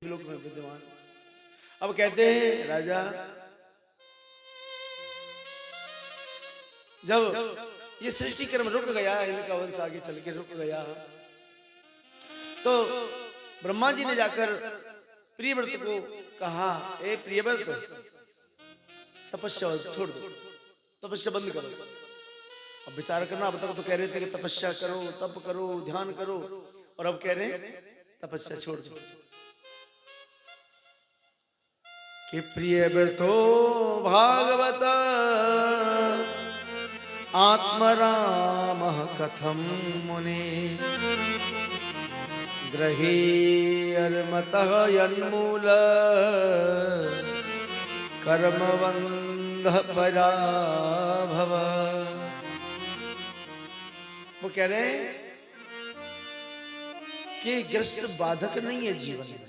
लोक में विद्यमान। अब कहते हैं राजा, जब ये सृष्टि क्रम रुक गया, इनका वंश आगे चल के रुक गया, तो ब्रह्मा जी ने जाकर प्रियव्रत को कहा, ए प्रियव्रत, तपस्या छोड़ दो, तपस्या बंद करो। अब विचार करना, अब तक तो कह रहे थे कि तपस्या करो, तप करो, ध्यान करो, और अब कह रहे हैं तपस्या छोड़ दो। कि प्रियव्रतो भागवत आत्मरामः कथम मुने गृहीर्मतः यन्मूल कर्मबन्ध पराभव। वो कह रहे हैं कि ग्रस्त बाधक नहीं है जीवन में।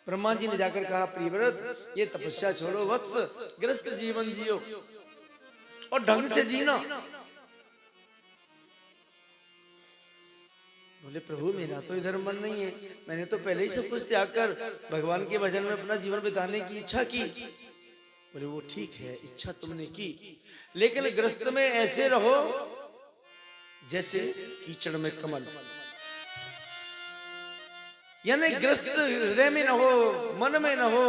ब्रह्मा जी ने जाकर कहा, प्रियव्रत ये तपस्या छोड़ो वत्स, ग्रस्त जीवन जियो और ढंग से जीना। बोले प्रभु मेरा तो इधर मन नहीं है, मैंने तो पहले ही सब कुछ त्याग कर भगवान के भजन में अपना जीवन बिताने की इच्छा की। बोले वो ठीक है, इच्छा तुमने की, लेकिन ग्रस्त में ऐसे रहो जैसे कीचड़ में कमल, यानी ग्रस्त हृदय में न हो, मन में न हो,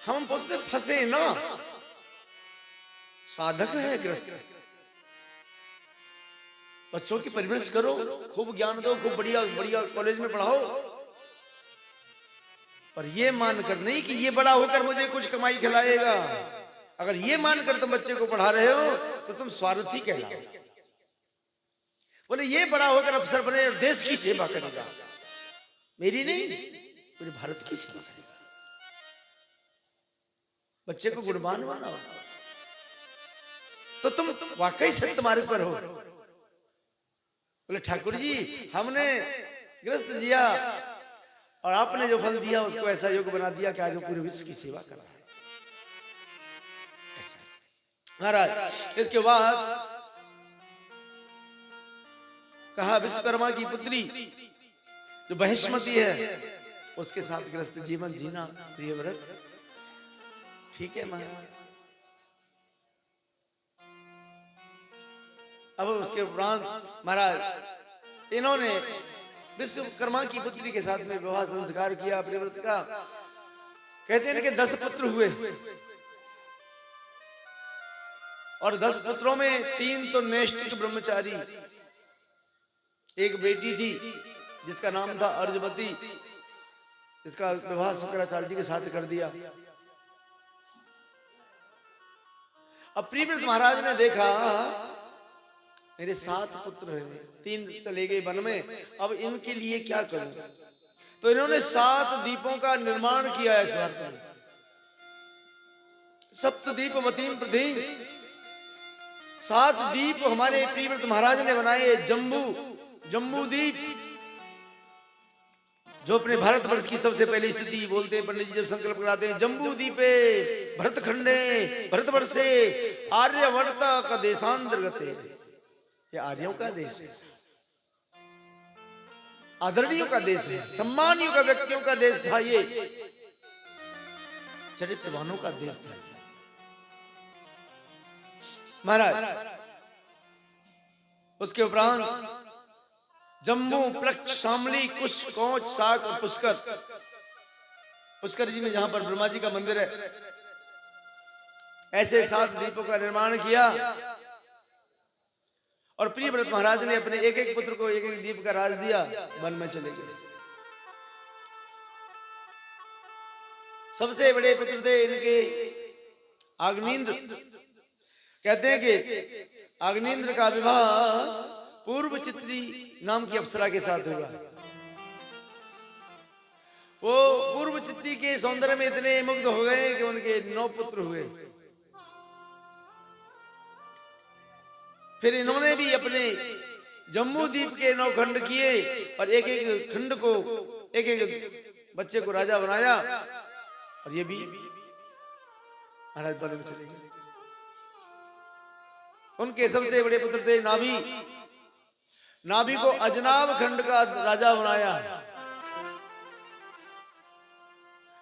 हम उसमें फंसे ना। साधक है ग्रस्त। बच्चों की परवरिश करो, खूब ज्ञान दो, खूब बढ़िया बढ़िया कॉलेज में पढ़ाओ, पर ये मानकर नहीं कि ये बड़ा होकर मुझे कुछ कमाई खिलाएगा। अगर ये मानकर तुम बच्चे को पढ़ा रहे हो तो तुम स्वार्थी कहलाओ। बोले ये बड़ा होकर अफसर बने और देश की सेवा करेगा, मेरी नहीं पूरे भारत की सेवा करेगा। बच्चे को गुणवान बनाओ तो तुम वाकई सत्य मार्ग पर हो। बोले ठाकुर जी हमने ग्रस्त जिया और आपने जो फल दिया उसको ऐसा योग बना दिया कि आज वो पूरे विश्व की सेवा कर रहा है। ऐसा महाराज, इसके बाद कहा विश्वकर्मा की पुत्री जो बहिष्मती है उसके साथ ग्रस्त जीवन जीना प्रियव्रत ठीक है महाराज। अब उसके उपरांत महाराज इन्होंने विश्वकर्मा की पुत्री के साथ में विवाह संस्कार किया प्रियव्रत का। कहते हैं कि 10 पुत्र हुए और 10 पुत्रों में 3 तो नैष्ठिक ब्रह्मचारी, एक बेटी थी जिसका नाम था अर्जुमती, जिसका विवाह शुक्राचार्य जी के साथ कर दिया। अब प्रियव्रत महाराज ने देखा मेरे 7 पुत्र हैं, 3 चले गए वन में, अब इनके लिए क्या करूं? तो इन्होंने 7 दीपों का निर्माण किया है स्वार्थ में। सप्तदीपवतीम पृथ्वी, 7 दीप हमारे प्रियव्रत महाराज ने बनाए। जम्बू दीप जो अपने भारतवर्ष की सबसे पहली स्थिति बोलते हैं पंडित जी जब संकल्प कराते हैं, जम्बू दीपे भरतखंडे भरतवर्षे आर्यवर्त का देशांतर्गत, ये आर्यों का देश है, आदरणीयों का देश है, सम्मानियों का व्यक्तियों का देश था, ये चरित्रवानों का देश था महाराज। उसके उपरांत जम्बू प्लक्ष शामली कुश कौच साक और पुष्कर, पुष्कर जी में जहां पर ब्रह्मा जी का मंदिर है, ऐसे 7 दीपों का निर्माण किया। और प्रियव्रत महाराज ने अपने एक एक पुत्र को एक एक दीप का राज दिया, वन में चले गए। सबसे बड़े पुत्र थे इनके अग्निंद्र। कहते हैं कि अग्निंद्र का विवाह पूर्व चित्री नाम की अप्सरा के साथ हुआ। वो पूर्व चित्री के सौंदर्य में इतने मुग्ध हो गए कि उनके 9 पुत्र हुए। फिर इन्होंने भी अपने जम्बू द्वीप के 9 खंड किए और एक एक खंड को एक एक बच्चे को राजा बनाया, और ये भी महाराज बन में चले गए। उनके सबसे बड़े पुत्र थे नाभि। नाभि को अजनाब खंड का राजा बनाया।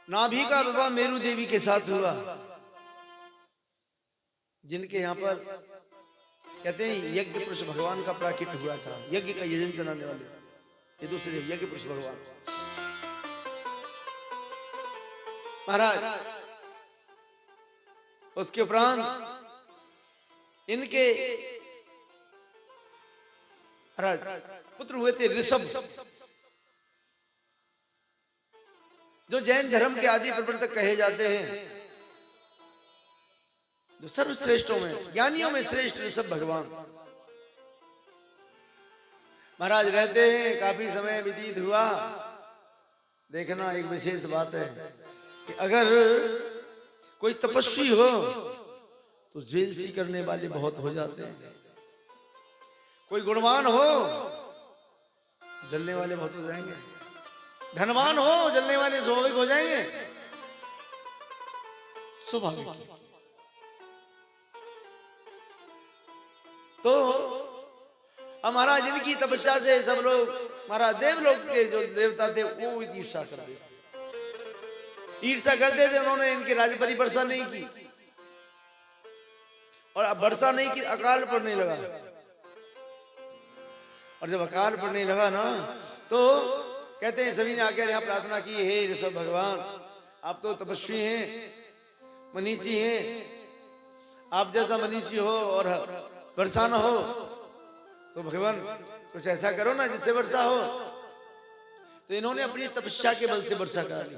नाभि का विवाह मेरू देवी के साथ हुआ, जिनके यहाँ पर कहते हैं यज्ञ पुरुष भगवान का प्राकट्य हुआ था। यज्ञ का यजन चलाने वाले ये दूसरे यज्ञ पुरुष भगवान। महाराज उसके उपरांत इनके महाराज पुत्र हुए थे ऋषभ, जो जैन धर्म के आदि प्रवर्तक कहे जाते हैं, जो सर्वश्रेष्ठों में ज्ञानियों में श्रेष्ठ ऋषभ भगवान। महाराज रहते हैं, काफी समय व्यतीत हुआ। देखना एक विशेष बात है कि अगर कोई तपस्वी हो तो जेलसी करने वाले बहुत हो जाते हैं, कोई गुणवान हो जलने वाले बहुत हो जाएंगे, धनवान हो जलने वाले स्वाभाविक हो जाएंगे, स्वाभाविक। तो हमारा जिनकी तपस्या से सब लोग, महाराज देवलोक के जो देवता थे वो ईर्षा करते थे। उन्होंने इनके राज्य पर वर्षा नहीं की, और अब वर्षा नहीं की, अकाल पड़ने लगा। और जब अकाल पड़ने लगा ना, तो कहते हैं सभी ने आकर यहाँ प्रार्थना की, हे ऋषभ भगवान, आप तो तपस्वी हैं, मनीषी हैं, आप जैसा मनीषी हो और वर्षा न हो, तो भगवान कुछ ऐसा करो ना जिससे वर्षा हो। तो इन्होंने अपनी तपस्या के बल से वर्षा करा ली।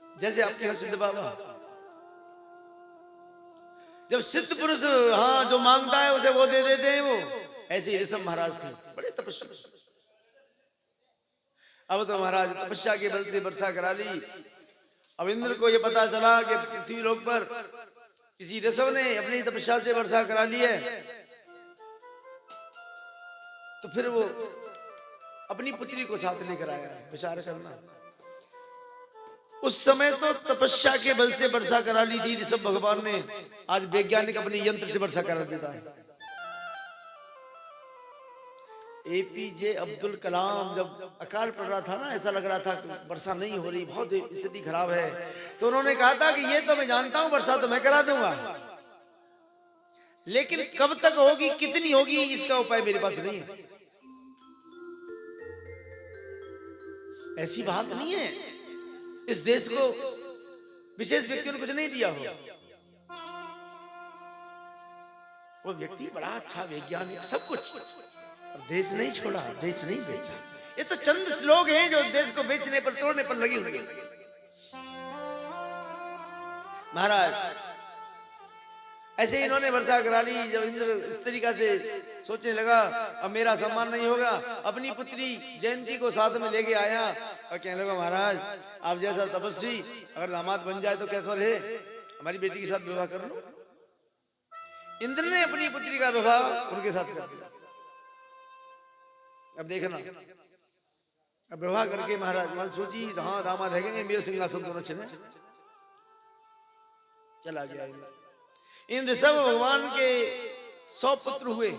जैसे आपके यहाँ सिद्ध बाबा, जब सिद्ध पुरुष हाँ जो मांगता है उसे वो दे देते हैं, वो ऐसे ही ऋषभ महाराज थे, बड़े तपस्वी। अब तो महाराज तपस्या के बल से वर्षा करा ली। अब इंद्र को ये पता चला कि पृथ्वी लोक पर किसी ऋषभ ने अपनी तपस्या से वर्षा करा ली है, तो फिर वो अपनी पुत्री को साथ लेकर आया है। विचार करना, उस समय तो तपस्या के बल से वर्षा करा ली थी ऋषभ भगवान ने, आज वैज्ञानिक अपने यंत्र से वर्षा करा देता है। एपीजे अब्दुल कलाम जब अकाल पड़ रहा था ना, ऐसा लग रहा था कि वर्षा नहीं हो रही, बहुत स्थिति खराब है, तो उन्होंने कहा था कि ये तो मैं जानता हूं, वर्षा तो मैं करा दूंगा, लेकिन कब तक होगी, कितनी होगी, इसका उपाय मेरे पास नहीं है। ऐसी बात नहीं है, इस देश को विशेष व्यक्तियों ने कुछ नहीं दिया हो। वो व्यक्ति बड़ा अच्छा वैज्ञानिक, सब कुछ, और देश नहीं छोड़ा, देश नहीं बेचा। ये तो चंद लोग हैं जो देश को बेचने पर, तोड़ने पर लगे हुए। महाराज ऐसे ही इन्होंने वर्षा करा ली। जब इंद्र इस तरीका से सोचने लगा अब मेरा सम्मान नहीं होगा, अपनी पुत्री जयंती को साथ में लेके आया और कहने लगा, महाराज आप जैसा तपस्वी अगर दामाद बन जाए तो कैसा रहे, हमारी बेटी के साथ विवाह कर लो। इंद्र ने अपनी पुत्री का विवाह उनके साथ कर दिया। अब देखना, अब विवाह करके महाराज मान सोची हाँ दामाद है, मेरे सिंहासन दोनों छिने, चला गया इंद्र। इन ऋषभ भगवान के 100 पुत्र हुए।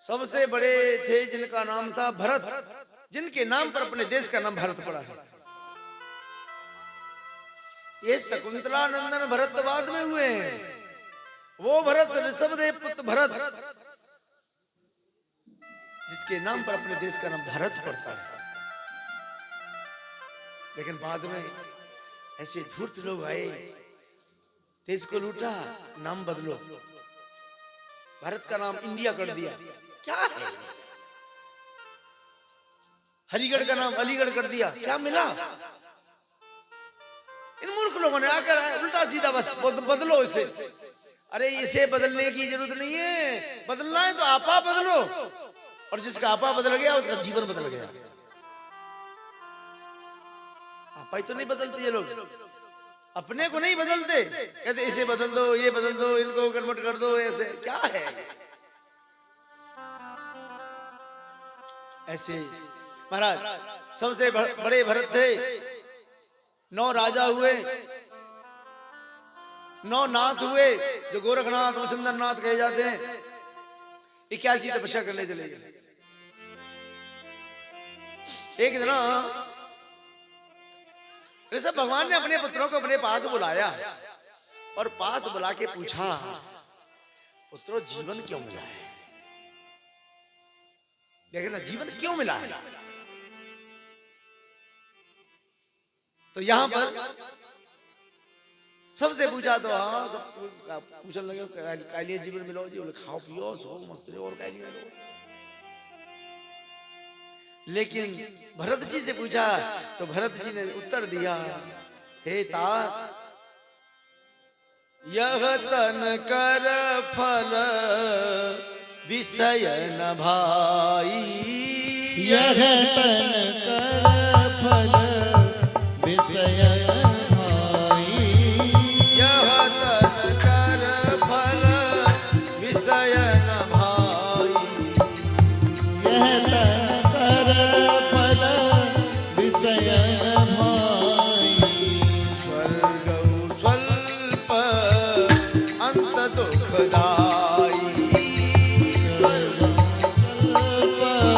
सबसे बड़े थे जिनका नाम था भरत, जिनके नाम पर अपने देश का नाम भारत पड़ा है। ये शकुंतला नंदन भरत बाद में हुए हैं। वो भरत ऋषभ देव पुत्र भरत, जिसके नाम पर अपने देश का नाम भारत पड़ता है। लेकिन बाद में ऐसे धूर्त लोग आए, देश को लूटा, नाम बदलो, भारत का नाम इंडिया कर दिया। क्या है? हरिगढ़ का नाम अलीगढ़ कर दिया, क्या मिला? इन मूर्ख लोगों ने आकर उल्टा सीधा बस बदलो इसे। अरे इसे बदलने की जरूरत नहीं है, बदलना है तो आपा बदलो, और जिसका आपा बदल गया उसका जीवन बदल गया। आपा ही तो नहीं बदलते ये लोग, अपने को नहीं बदलते, कहते इसे बदल दो, ये बदल दो, इनको कन्वर्ट कर दो, ऐसे क्या है? ऐसे महाराज सबसे बड़े भरत थे। 9 राजा हुए, 9 नाथ हुए, जो गोरखनाथ मचंद्रनाथ कहे जाते हैं। 81 तपस्या करने चले गए। एक दिन ऋषभ भगवान ने अपने पुत्रों को अपने पास बुलाया और पास बुला के पूछा, पुत्रों जीवन क्यों मिला है? देखे ना, जीवन क्यों मिला है? तो यहां पर सबसे पूछा तो हाँ सब पूछने लगे कालिया जीवन मिलो जी, बोले खाओ पियो सो मस्त रहो और कालिया मिलो। लेकिन भरत जी से पूछा तो भरत जी ने उत्तर दिया, हे तात यह तन कर फल विषय न भाई, यह तन